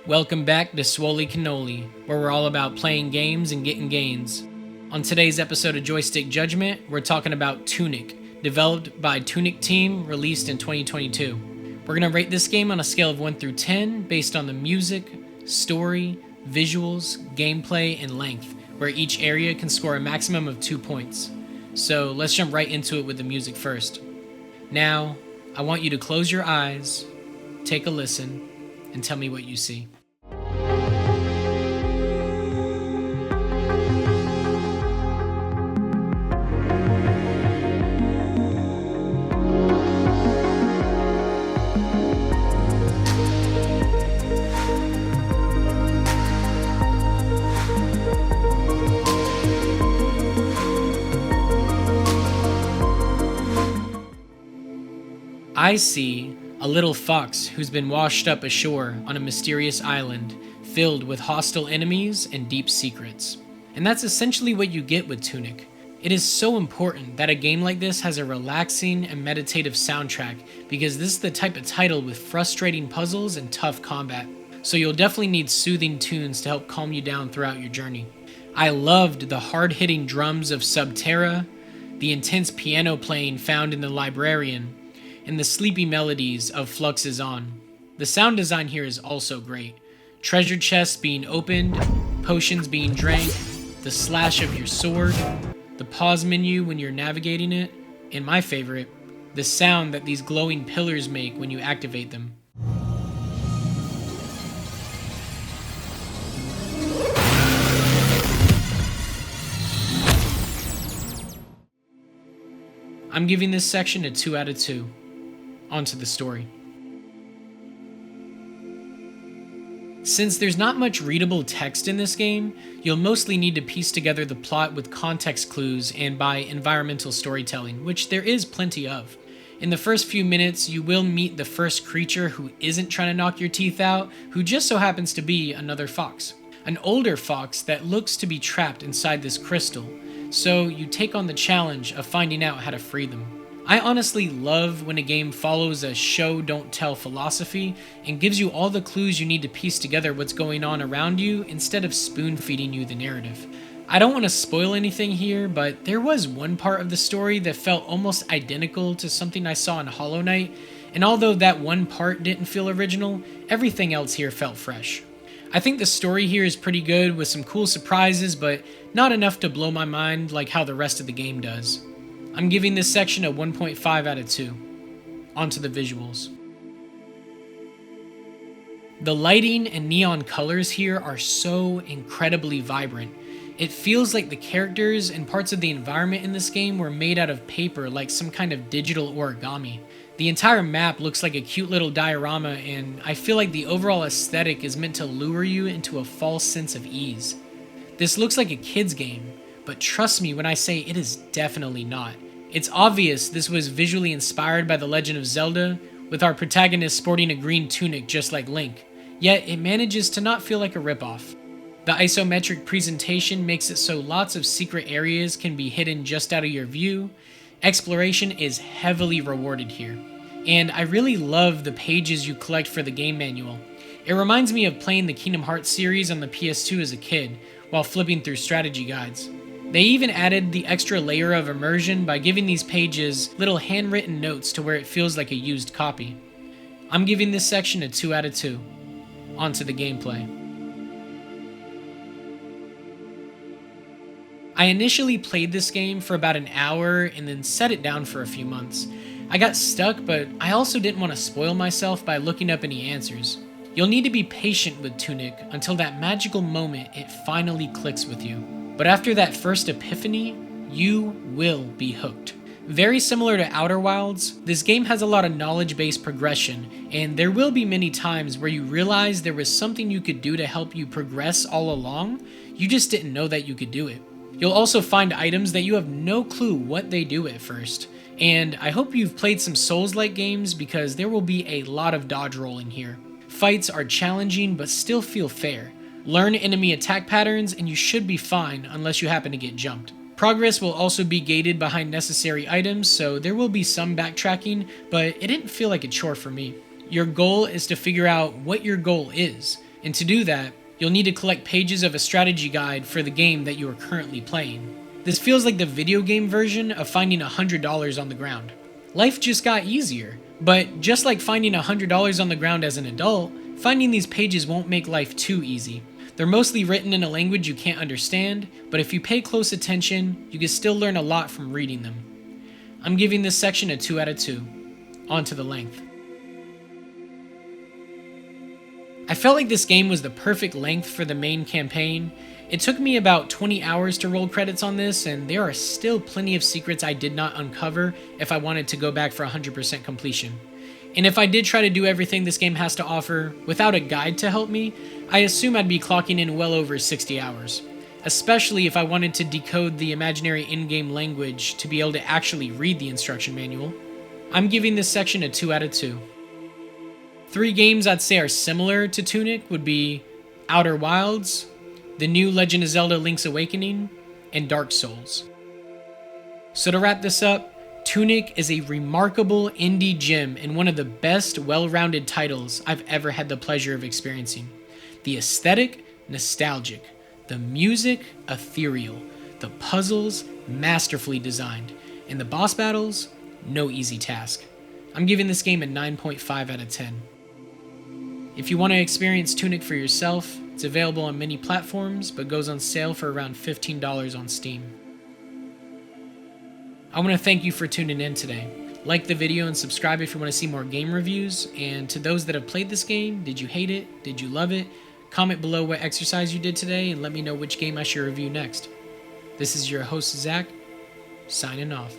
Welcome back to Swoley Cannoli, where we're all about playing games and getting gains. On today's episode of Joystick Judgment, we're talking about TUNIC, developed by TUNIC Team, released in 2022. We're going to rate this game on a scale of 1 through 10 based on the music, story, visuals, gameplay, and length, where each area can score a maximum of 2 points. So let's jump right into it with the music first. Now, I want you to close your eyes, take a listen, and tell me what you see. I see a little fox who's been washed up ashore on a mysterious island filled with hostile enemies and deep secrets. And that's essentially what you get with TUNIC. It is so important that a game like this has a relaxing and meditative soundtrack because this is the type of title with frustrating puzzles and tough combat. So you'll definitely need soothing tunes to help calm you down throughout your journey. I loved the hard-hitting drums of Subterra, the intense piano playing found in The Librarian, and the sleepy melodies of Flux Is On. The sound design here is also great. Treasure chests being opened, potions being drank, the slash of your sword, the pause menu when you're navigating it, and my favorite, the sound that these glowing pillars make when you activate them. I'm giving this section a 2 out of 2. Onto the story. Since there's not much readable text in this game, you'll mostly need to piece together the plot with context clues and by environmental storytelling, which there is plenty of. In the first few minutes, you will meet the first creature who isn't trying to knock your teeth out, who just so happens to be another fox. An older fox that looks to be trapped inside this crystal, so you take on the challenge of finding out how to free them. I honestly love when a game follows a show don't tell philosophy and gives you all the clues you need to piece together what's going on around you instead of spoon feeding you the narrative. I don't want to spoil anything here, but there was one part of the story that felt almost identical to something I saw in Hollow Knight, and although that one part didn't feel original, everything else here felt fresh. I think the story here is pretty good with some cool surprises, but not enough to blow my mind like how the rest of the game does. I'm giving this section a 1.5 out of 2. Onto the visuals. The lighting and neon colors here are so incredibly vibrant. It feels like the characters and parts of the environment in this game were made out of paper like some kind of digital origami. The entire map looks like a cute little diorama, and I feel like the overall aesthetic is meant to lure you into a false sense of ease. This looks like a kid's game, but trust me when I say it is definitely not. It's obvious this was visually inspired by The Legend of Zelda, with our protagonist sporting a green tunic just like Link, yet it manages to not feel like a ripoff. The isometric presentation makes it so lots of secret areas can be hidden just out of your view. Exploration is heavily rewarded here, and I really love the pages you collect for the game manual. It reminds me of playing the Kingdom Hearts series on the PS2 as a kid, while flipping through strategy guides. They even added the extra layer of immersion by giving these pages little handwritten notes to where it feels like a used copy. I'm giving this section a 2 out of 2. Onto the gameplay. I initially played this game for about an hour and then set it down for a few months. I got stuck, but I also didn't want to spoil myself by looking up any answers. You'll need to be patient with TUNIC until that magical moment it finally clicks with you. But after that first epiphany, you will be hooked. Very similar to Outer Wilds, this game has a lot of knowledge-based progression, and there will be many times where you realize there was something you could do to help you progress all along, you just didn't know that you could do it. You'll also find items that you have no clue what they do at first, and I hope you've played some Souls-like games because there will be a lot of dodge rolling here. Fights are challenging but still feel fair. Learn enemy attack patterns and you should be fine unless you happen to get jumped. Progress will also be gated behind necessary items, so there will be some backtracking, but it didn't feel like a chore for me. Your goal is to figure out what your goal is. And to do that, you'll need to collect pages of a strategy guide for the game that you are currently playing. This feels like the video game version of finding $100 on the ground. Life just got easier, but just like finding $100 on the ground as an adult, finding these pages won't make life too easy. They're mostly written in a language you can't understand, but if you pay close attention, you can still learn a lot from reading them. I'm giving this section a 2 out of 2. On to the length. I felt like this game was the perfect length for the main campaign. It took me about 20 hours to roll credits on this, and there are still plenty of secrets I did not uncover if I wanted to go back for 100% completion. And if I did try to do everything this game has to offer without a guide to help me, I assume I'd be clocking in well over 60 hours. Especially if I wanted to decode the imaginary in-game language to be able to actually read the instruction manual. I'm giving this section a 2 out of 2. 3 games I'd say are similar to Tunic would be Outer Wilds, the new Legend of Zelda Link's Awakening, and Dark Souls. So to wrap this up, Tunic is a remarkable indie gem and one of the best well-rounded titles I've ever had the pleasure of experiencing. The aesthetic, nostalgic. The music, ethereal. The puzzles, masterfully designed. And the boss battles, no easy task. I'm giving this game a 9.5 out of 10. If you want to experience Tunic for yourself, it's available on many platforms, but goes on sale for around $15 on Steam. I want to thank you for tuning in today. Like the video and subscribe if you want to see more game reviews. And to those that have played this game, did you hate it? Did you love it? Comment below what exercise you did today and let me know which game I should review next. This is your host, Zach, signing off.